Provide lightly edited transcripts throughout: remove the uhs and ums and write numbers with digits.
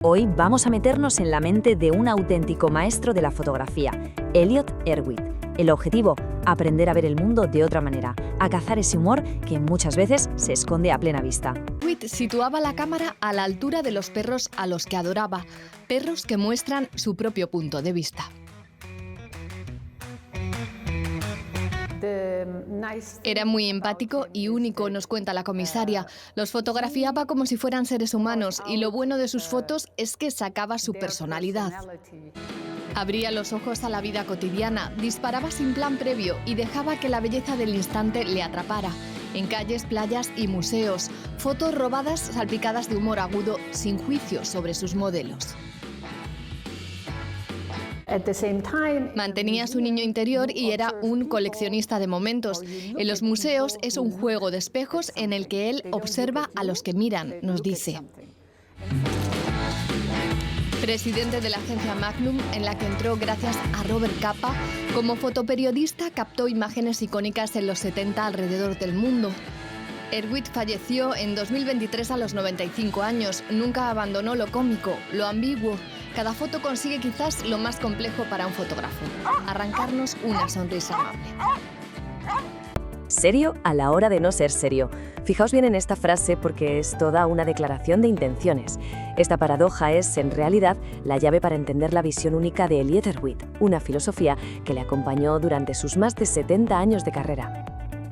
Hoy vamos a meternos en la mente de un auténtico maestro de la fotografía, Elliott Erwitt. El objetivo, aprender a ver el mundo de otra manera, a cazar ese humor que muchas veces se esconde a plena vista. Erwitt situaba la cámara a la altura de los perros a los que adoraba, perros que muestran su propio punto de vista. Era muy empático y único, nos cuenta la comisaria. Los fotografiaba como si fueran seres humanos y lo bueno de sus fotos es que sacaba su personalidad. Abría los ojos a la vida cotidiana, disparaba sin plan previo y dejaba que la belleza del instante le atrapara. En calles, playas y museos, fotos robadas salpicadas de humor agudo, sin juicio sobre sus modelos. Mantenía su niño interior y era un coleccionista de momentos. En los museos es un juego de espejos en el que él observa a los que miran, nos dice. Presidente de la agencia Magnum, en la que entró gracias a Robert Capa, como fotoperiodista captó imágenes icónicas en los 70 alrededor del mundo. Erwitt falleció en 2023 a los 95 años. Nunca abandonó lo cómico, lo ambiguo. Cada foto consigue quizás lo más complejo para un fotógrafo: arrancarnos una sonrisa amable. Serio a la hora de no ser serio. Fijaos bien en esta frase porque es toda una declaración de intenciones. Esta paradoja es, en realidad, la llave para entender la visión única de Elliott Erwitt, una filosofía que le acompañó durante sus más de 70 años de carrera.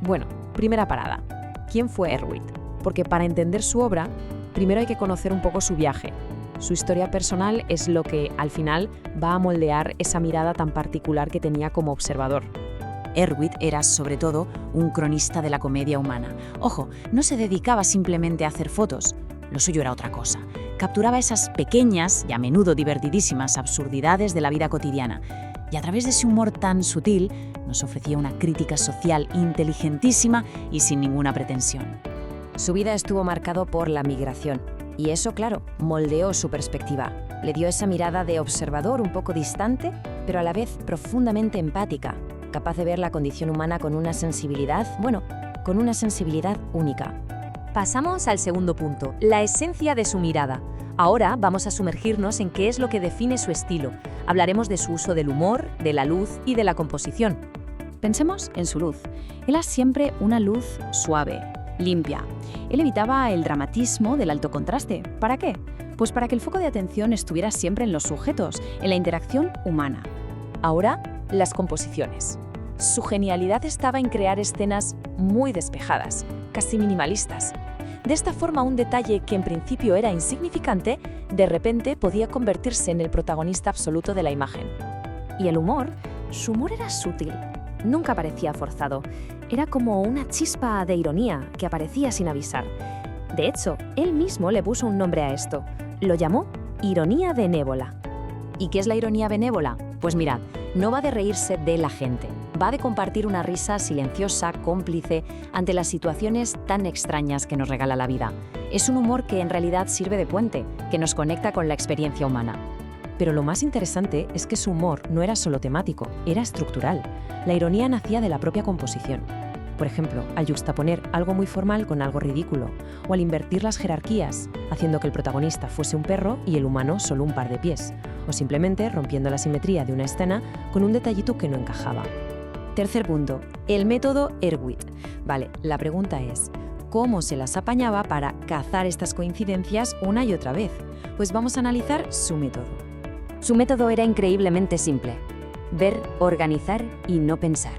Bueno, primera parada. ¿Quién fue Erwitt? Porque para entender su obra, primero hay que conocer un poco su viaje. Su historia personal es lo que, al final, va a moldear esa mirada tan particular que tenía como observador. Erwitt era, sobre todo, un cronista de la comedia humana. Ojo, no se dedicaba simplemente a hacer fotos. Lo suyo era otra cosa. Capturaba esas pequeñas y a menudo divertidísimas absurdidades de la vida cotidiana. Y a través de ese humor tan sutil, nos ofrecía una crítica social inteligentísima y sin ninguna pretensión. Su vida estuvo marcado por la migración. Y eso, claro, moldeó su perspectiva. Le dio esa mirada de observador un poco distante, pero a la vez profundamente empática, capaz de ver la condición humana con una sensibilidad única. Pasamos al segundo punto, la esencia de su mirada. Ahora vamos a sumergirnos en qué es lo que define su estilo. Hablaremos de su uso del humor, de la luz y de la composición. Pensemos en su luz. Era siempre una luz suave, limpia. Él evitaba el dramatismo del alto contraste. ¿Para qué? Pues para que el foco de atención estuviera siempre en los sujetos, en la interacción humana. Ahora, las composiciones. Su genialidad estaba en crear escenas muy despejadas, casi minimalistas. De esta forma, un detalle que en principio era insignificante, de repente podía convertirse en el protagonista absoluto de la imagen. Y el humor, su humor era sutil. Nunca parecía forzado. Era como una chispa de ironía que aparecía sin avisar. De hecho, él mismo le puso un nombre a esto. Lo llamó ironía benévola. ¿Y qué es la ironía benévola? Pues mirad, no va de reírse de la gente. Va de compartir una risa silenciosa, cómplice, ante las situaciones tan extrañas que nos regala la vida. Es un humor que en realidad sirve de puente, que nos conecta con la experiencia humana. Pero lo más interesante es que su humor no era solo temático, era estructural. La ironía nacía de la propia composición. Por ejemplo, al yuxtaponer algo muy formal con algo ridículo, o al invertir las jerarquías, haciendo que el protagonista fuese un perro y el humano solo un par de pies, o simplemente rompiendo la simetría de una escena con un detallito que no encajaba. Tercer punto, el método Erwitt. Vale, la pregunta es, ¿cómo se las apañaba para cazar estas coincidencias una y otra vez? Pues vamos a analizar su método. Su método era increíblemente simple: ver, organizar y no pensar.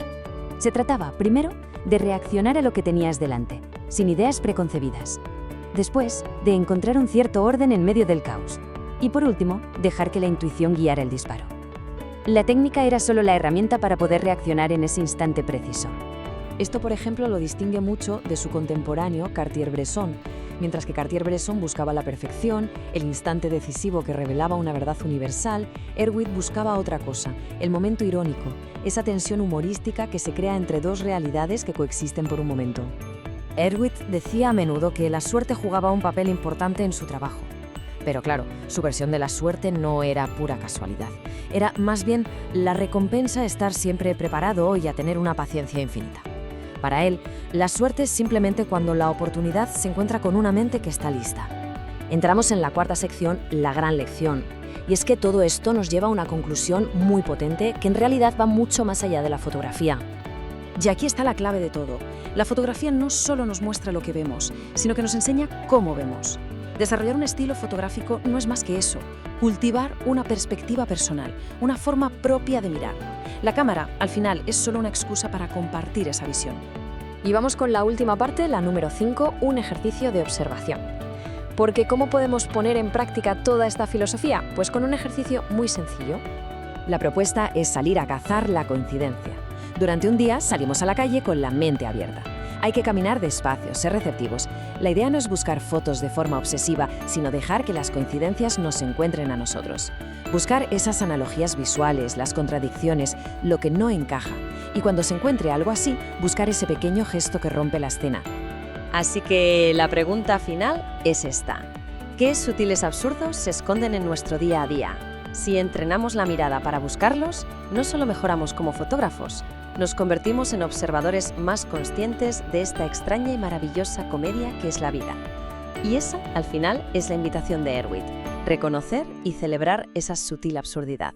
Se trataba, primero, de reaccionar a lo que tenías delante, sin ideas preconcebidas. Después, de encontrar un cierto orden en medio del caos. Y por último, dejar que la intuición guiara el disparo. La técnica era solo la herramienta para poder reaccionar en ese instante preciso. Esto, por ejemplo, lo distingue mucho de su contemporáneo Cartier-Bresson. Mientras que Cartier-Bresson buscaba la perfección, el instante decisivo que revelaba una verdad universal, Erwitt buscaba otra cosa, el momento irónico, esa tensión humorística que se crea entre dos realidades que coexisten por un momento. Erwitt decía a menudo que la suerte jugaba un papel importante en su trabajo. Pero claro, su versión de la suerte no era pura casualidad. Era más bien la recompensa estar siempre preparado y a tener una paciencia infinita. Para él, la suerte es simplemente cuando la oportunidad se encuentra con una mente que está lista. Entramos en la cuarta sección, la gran lección. Y es que todo esto nos lleva a una conclusión muy potente que en realidad va mucho más allá de la fotografía. Y aquí está la clave de todo. La fotografía no solo nos muestra lo que vemos, sino que nos enseña cómo vemos. Desarrollar un estilo fotográfico no es más que eso, cultivar una perspectiva personal, una forma propia de mirar. La cámara, al final, es solo una excusa para compartir esa visión. Y vamos con la última parte, la número 5, un ejercicio de observación. Porque ¿cómo podemos poner en práctica toda esta filosofía? Pues con un ejercicio muy sencillo. La propuesta es salir a cazar la coincidencia. Durante un día salimos a la calle con la mente abierta. Hay que caminar despacio, ser receptivos. La idea no es buscar fotos de forma obsesiva, sino dejar que las coincidencias nos encuentren a nosotros. Buscar esas analogías visuales, las contradicciones, lo que no encaja. Y cuando se encuentre algo así, buscar ese pequeño gesto que rompe la escena. Así que la pregunta final es esta. ¿Qué sutiles absurdos se esconden en nuestro día a día? Si entrenamos la mirada para buscarlos, no solo mejoramos como fotógrafos, nos convertimos en observadores más conscientes de esta extraña y maravillosa comedia que es la vida. Y esa, al final, es la invitación de Erwitt: reconocer y celebrar esa sutil absurdidad.